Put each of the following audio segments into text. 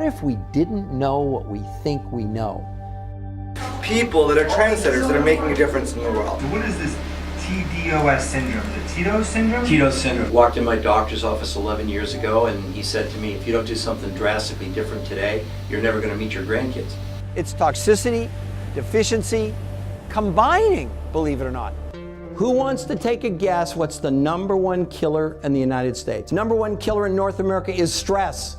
What if we didn't know what we think we know? People that are trendsetters that are making a difference in the world. What is this TDOS syndrome? Is it TDOS syndrome? TDOS syndrome. Walked in my doctor's office 11 years ago and he said to me, if you don't do something drastically different today, you're never going to meet your grandkids. It's toxicity, deficiency, combining, believe it or not. Who wants to take a guess what's the #1 killer in the United States? #1 killer in North America is stress.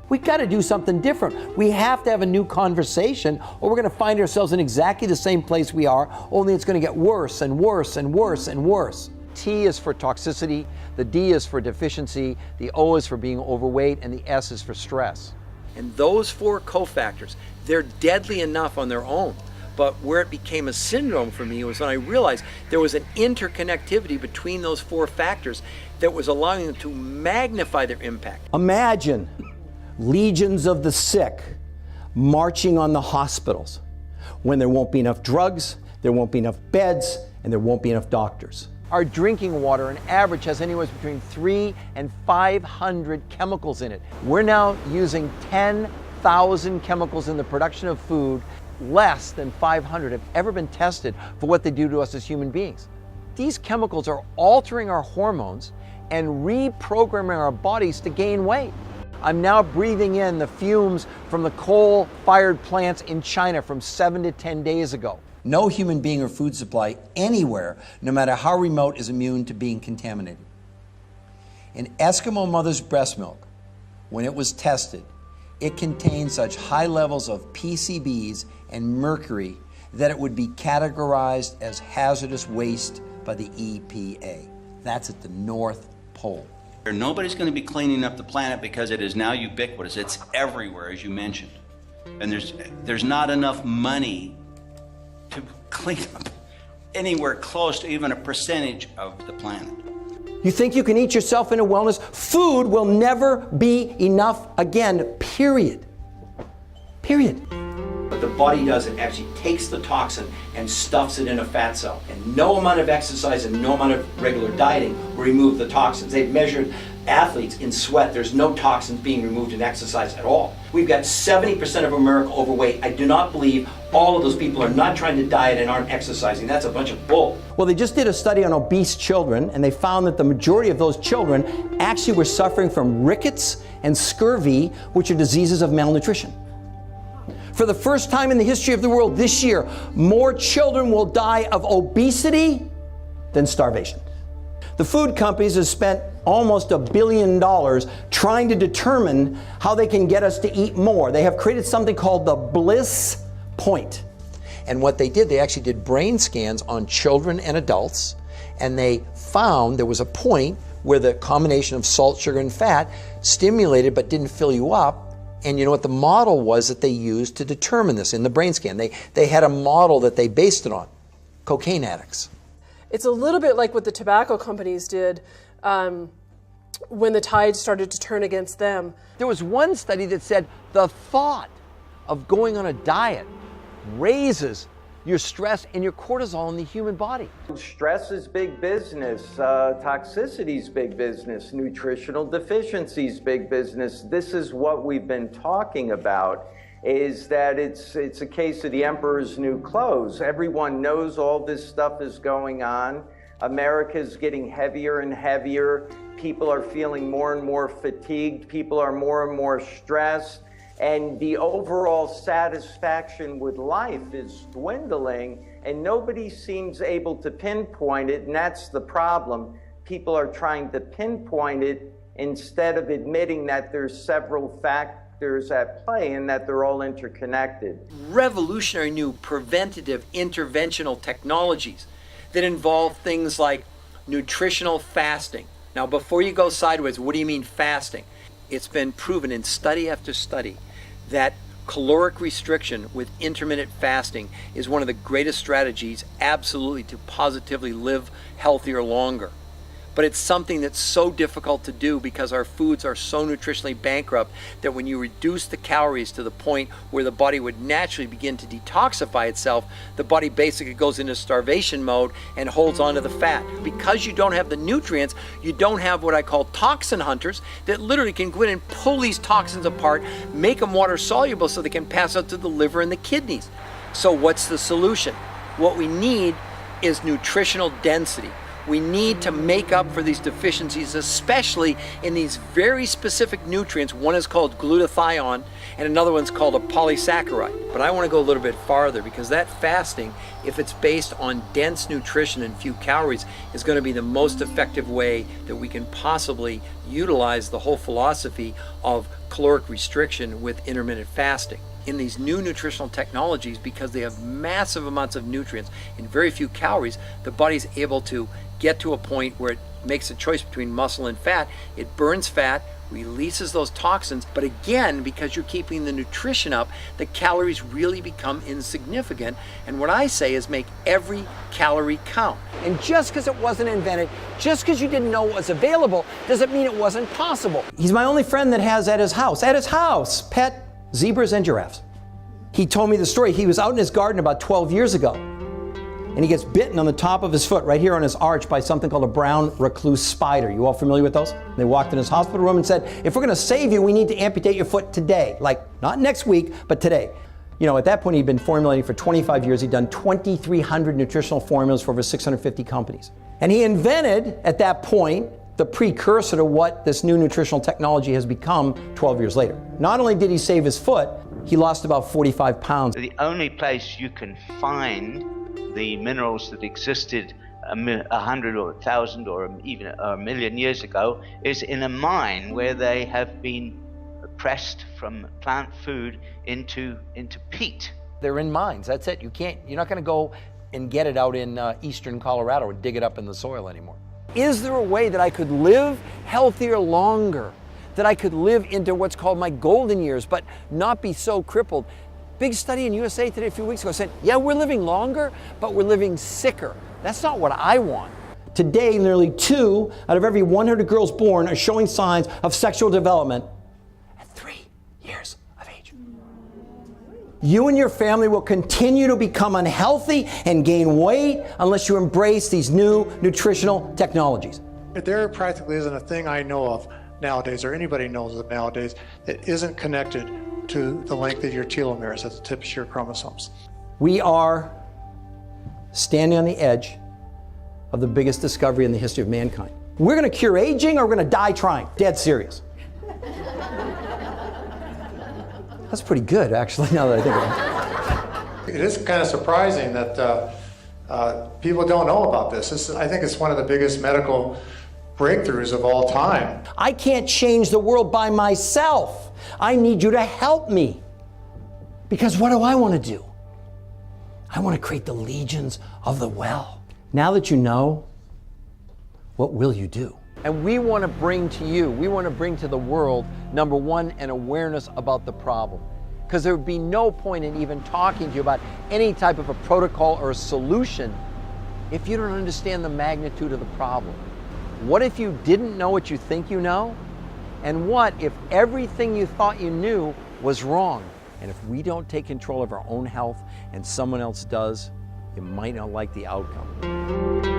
We got to do something different. We have to have a new conversation, or we're going to find ourselves in exactly the same place we are, only it's going to get worse and worse and worse and worse. T is for toxicity, the D is for deficiency, the O is for being overweight, and the S is for stress. And those 4 cofactors, they're deadly enough on their own. But where it became a syndrome for me was when I realized there was an interconnectivity between those 4 factors that was allowing them to magnify their impact. Imagine legions of the sick marching on the hospitals when there won't be enough drugs, there won't be enough beds, and there won't be enough doctors. Our drinking water on average has anywhere between 300 and 500 chemicals in it. We're now using 10,000 chemicals in the production of food. Less than 500 have ever been tested for what they do to us as human beings. These chemicals are altering our hormones and reprogramming our bodies to gain weight. I'm now breathing in the fumes from the coal-fired plants in China from 7 to 10 days ago. No human being or food supply anywhere, no matter how remote, is immune to being contaminated. In Eskimo mother's breast milk, when it was tested, it contained such high levels of PCBs and mercury that it would be categorized as hazardous waste by the EPA. That's at the North Pole. Nobody's going to be cleaning up the planet because it is now ubiquitous. It's everywhere, as you mentioned. And there's not enough money to clean up anywhere close to even a percentage of the planet. You think you can eat yourself into wellness? Food will never be enough again, period. Period. What the body does, it actually takes the toxin and stuffs it in a fat cell. And no amount of exercise and no amount of regular dieting will remove the toxins. They've measured athletes in sweat. There's no toxins being removed in exercise at all. We've got 70% of America overweight. I do not believe all of those people are not trying to diet and aren't exercising. That's a bunch of bull. Well, they just did a study on obese children, and they found that the majority of those children actually were suffering from rickets and scurvy, which are diseases of malnutrition. For the first time in the history of the world this year, more children will die of obesity than starvation. The food companies have spent almost $1 billion trying to determine how they can get us to eat more. They have created something called the bliss point. And what they did, they actually did brain scans on children and adults, and they found there was a point where the combination of salt, sugar, and fat stimulated but didn't fill you up. And you know what the model was that they used to determine this in the brain scan? They had a model that they based it on. Cocaine addicts. It's a little bit like what the tobacco companies did when the tide started to turn against them. There was one study that said the thought of going on a diet raises your stress and your cortisol in the human body. Stress is big business, toxicity is big business, nutritional deficiency is big business. This is what we've been talking about, is that it's a case of the emperor's new clothes. Everyone knows all this stuff is going on. America's getting heavier and heavier. People are feeling more and more fatigued. People are more and more stressed. And the overall satisfaction with life is dwindling, and nobody seems able to pinpoint it, and that's the problem. People are trying to pinpoint it instead of admitting that there's several factors at play and that they're all interconnected. Revolutionary new preventative interventional technologies that involve things like nutritional fasting. Now, before you go sideways, what do you mean fasting? It's been proven in study after study that caloric restriction with intermittent fasting is one of the greatest strategies absolutely to positively live healthier longer. but it's something that's so difficult to do because our foods are so nutritionally bankrupt that when you reduce the calories to the point where the body would naturally begin to detoxify itself, the body basically goes into starvation mode and holds onto the fat. Because you don't have the nutrients, you don't have what I call toxin hunters that literally can go in and pull these toxins apart, make them water soluble so they can pass out to the liver and the kidneys. So what's the solution? What we need is nutritional density. We need to make up for these deficiencies, especially in these very specific nutrients. One is called glutathione and another one's called a polysaccharide. But I want to go a little bit farther because that fasting, if it's based on dense nutrition and few calories, is going to be the most effective way that we can possibly utilize the whole philosophy of caloric restriction with intermittent fasting. In these new nutritional technologies, because they have massive amounts of nutrients in very few calories, the body's able to get to a point where it makes a choice between muscle and fat. It burns fat, releases those toxins, but again, because you're keeping the nutrition up, the calories really become insignificant. And what I say is make every calorie count. And just because it wasn't invented, just because you didn't know it was available, doesn't mean it wasn't possible. He's my only friend that has at his house, pet zebras and giraffes. He told me the story. He was out in his garden about 12 years ago, and he gets bitten on the top of his foot, right here on his arch, by something called a brown recluse spider. You all familiar with those? They walked in his hospital room and said, if we're going to save you, we need to amputate your foot today. Like, not next week, but today. You know, at that point, he'd been formulating for 25 years. He'd done 2,300 nutritional formulas for over 650 companies. And he invented, at that point, the precursor to what this new nutritional technology has become 12 years later. Not only did he save his foot, he lost about 45 pounds. The only place you can find the minerals that existed 100 or 1,000 or even a million years ago is in a mine where they have been pressed from plant food into peat. They're in mines, that's it. You're not gonna go and get it out in eastern Colorado and dig it up in the soil anymore. Is there a way that I could live healthier longer? That I could live into what's called my golden years, but not be so crippled? Big study in USA Today a few weeks ago said, yeah, we're living longer, but we're living sicker. That's not what I want. Today, nearly 2 out of every 100 girls born are showing signs of sexual development at 3 years of age. You and your family will continue to become unhealthy and gain weight unless you embrace these new nutritional technologies. There practically isn't a thing I know of nowadays, or anybody knows of nowadays, that isn't connected to the length of your telomeres at the tips of your chromosomes. We are standing on the edge of the biggest discovery in the history of mankind. We're going to cure aging, or we're going to die trying. Dead serious. That's pretty good, actually, now that I think about it. It is kind of surprising that people don't know about this. I think it's one of the biggest medical breakthroughs of all time. I can't change the world by myself. I need you to help me. Because what do I want to do? I want to create the legions of the well. Now that you know, what will you do? And we want to bring to you, we want to bring to the world, number one, an awareness about the problem. Because there would be no point in even talking to you about any type of a protocol or a solution if you don't understand the magnitude of the problem. What if you didn't know what you think you know? And what if everything you thought you knew was wrong? And if we don't take control of our own health and someone else does, you might not like the outcome.